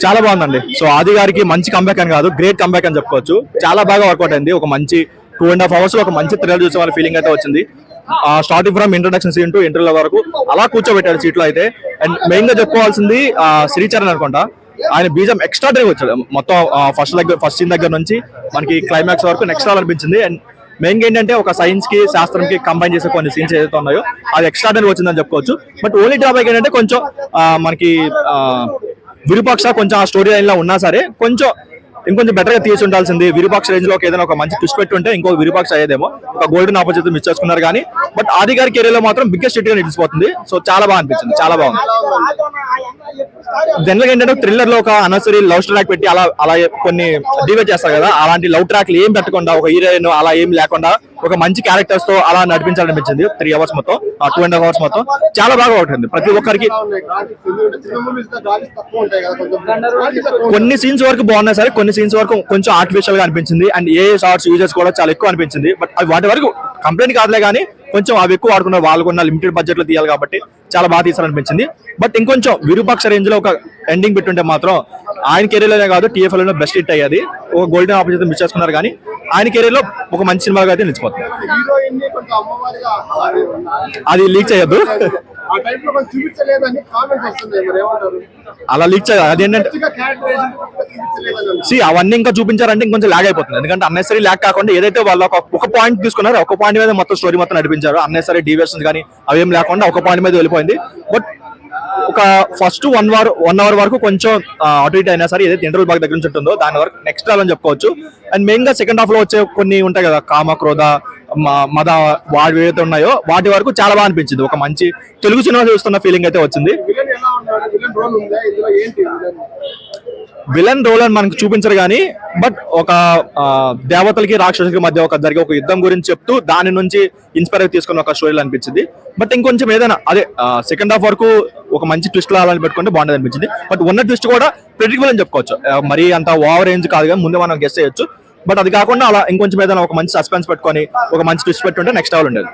చాలా బాగుందండి. సో ఆది గారికి మంచి కంబ్యాక్ అని కాదు, గ్రేట్ కంబ్యాక్ అని చెప్పుకోవచ్చు. చాలా బాగా వర్కౌట్ అయింది. ఒక మంచి 2.5 hours లో ఒక మంచి థ్రిల్లర్ చూసే వాళ్ళ ఫీలింగ్ అయితే వచ్చింది. Starting from introduction scene to interview వరకు అలా కూర్చోబెట్టాడు సీట్లో అయితే. అండ్ మెయిన్ గా చెప్పుకోవాల్సింది శ్రీచరణ్ అనుకుంటా, ఆయన బీజం ఎక్స్ట్రా డ్రైవ్ వచ్చాడు మొత్తం. ఫస్ట్ సీన్ దగ్గర నుంచి మనకి క్లైమాక్స్ వరకు నెక్స్ట్ అనిపించింది. అండ్ మెయిన్ గా ఏంటంటే ఒక సైన్స్ కి శాస్త్రం కి కంబైన్ చేసే కొన్ని సీన్స్ ఏదైతే ఉన్నాయో అది ఎక్స్ట్రా డ్రైవ్ వచ్చిందని చెప్పుకోవచ్చు. బట్ ఓన్లీ డ్రాబ్యాక్ ఏంటంటే కొంచెం మనకి విరూపాక్ష కొంచెం ఆ స్టోరీ లైన్ లో ఉన్నా సరే కొంచెం ఇంకొంచెం బెటర్ గా తీసి ఉండాల్సింది. విరూపాక్ష రేంజ్ లో ఏదైనా ఒక మంచి ట్విస్ట్ పెట్టి ఉంటే ఇంకో విరూపాక్ష అయ్యేదేమో. ఒక గోల్డెన్ ఆపర్చునిటీ మిస్ చేసుకున్నారు కానీ బట్ ఆది గారి కెరీర్ లో మాత్రం బిగ్గెస్ట్ హిట్ గా నిలిచిపోతుంది. సో చాలా బాగా అనిపించింది, చాలా బాగుంది. జనరల్ గా ఏంటంటే థ్రిల్లర్ లో ఒక అనవసరీ లవ్ ట్రాక్ పెట్టి అలా కొన్ని డివైడ్ చేస్తారు కదా, అలాంటి లవ్ ట్రాక్లు ఏం పెట్టకుండా ఒక హీరోయిన్ అలా ఏం లేకుండా ఒక మంచి క్యారెక్టర్స్ తో అలా నడిపించాలనిపించింది. 3 hours మొత్తం, 2.5 hours మొత్తం చాలా బాగా ఉంటుంది. ప్రతి ఒక్కరికి కొన్ని సీన్స్ వరకు బాగున్నాయి సరే, కొన్ని సీన్స్ వరకు కొంచెం ఆర్టిఫిషియల్ గా అనిపించింది. అండ్ ఏ షార్ట్స్ యూజెస్ కూడా చాలా ఎక్కువ అనిపించింది. బట్ వాటి వరకు కంప్లైంట్ కాదులే కానీ కొంచెం అవి ఎక్కువ వాడుకున్నారు. వాళ్ళు కూడా లిమిటెడ్ బడ్జెట్ లో తీయాలి కాబట్టి చాలా బాగా తీసారనిపించింది. బట్ ఇంకొంచెం విరూపాక్ష రేంజ్ లో ఒక ఎండింగ్ పెట్టుంటే మాత్రం ఆయన కెరీర్ లోనే కాదు TFL లో బెస్ట్ హిట్ అయ్యేది. ఒక గోల్డెన్ ఆపర్చునిటీ మిస్ చేసుకున్నారు కానీ ఆయన కెరీర్ లో ఒక మంచి సినిమాగా అయితే నిలిచిపోతుంది. అది లీక్ చేయొద్దు, అలా లీక్ చేయదు. అదేంటంటే అవన్నీ ఇంకా చూపించారంటే ఇంకొంచెం లాగ్ అయిపోతుంది. ఎందుకంటే అన్నెసరీ లాగ్ కాకుండా ఏదైతే వాళ్ళు ఒక పాయింట్ తీసుకున్నారో ఒక పాయింట్ మీద మొత్తం స్టోరీ మొత్తం నడిపించారు. అన్నెసరీ డీవియేషన్స్ కానీ అవేం లేకుండా ఒక పాయింట్ మీద వెళ్ళిపోయింది. బట్ ఒక ఫస్ట్ 1 hour వరకు కొంచెం అటు ఇటు అయినా సరే ఏదైతే ఇంటర్వల్ బాగా దగ్గర నుంచి ఉంటుందో దాని వరకు నెక్స్ట్ అని చెప్పుకోవచ్చు. అండ్ మెయిన్ గా సెకండ్ హాఫ్ లో వచ్చే కొన్ని ఉంటాయి కదా, కామ క్రోధ మద వాటి ఏవైతే ఉన్నాయో వాటి వరకు చాలా బాగా అనిపించింది. ఒక మంచి తెలుగు సినిమా చూస్తున్న ఫీలింగ్ అయితే వచ్చింది. విలన్ రోల్ అని మనకు చూపించరు కానీ బట్ ఒక దేవతలకి రాక్షసులకి మధ్య జరిగే ఒక యుద్ధం గురించి చెప్తూ దాని నుంచి ఇన్స్పైర్ తీసుకున్న ఒక స్టోరీలు అనిపించింది. బట్ ఇంకొంచెం ఏదైనా అదే సెకండ్ హాఫ్ వరకు ఒక మంచి ట్విస్ట్ లాగాలని పెట్టుకుంటే బాగుండేది అనిపించింది. బట్ ఉన్న ట్విస్ట్ కూడా ప్రెడిక్టబుల్ అని చెప్పుకోవచ్చు. మరీ అంత ఓవర్ రేంజ్ కాదు కానీ ముందే మనం గెస్ చేయొచ్చు. బట్ అది కాకుండా అలా ఇంకొంచెం ఏదైనా ఒక మంచి సస్పెన్స్ పెట్టుకొని ఒక మంచి ట్విస్ట్ పెట్టుంటే నెక్స్ట్ లెవెల్ ఉండేది.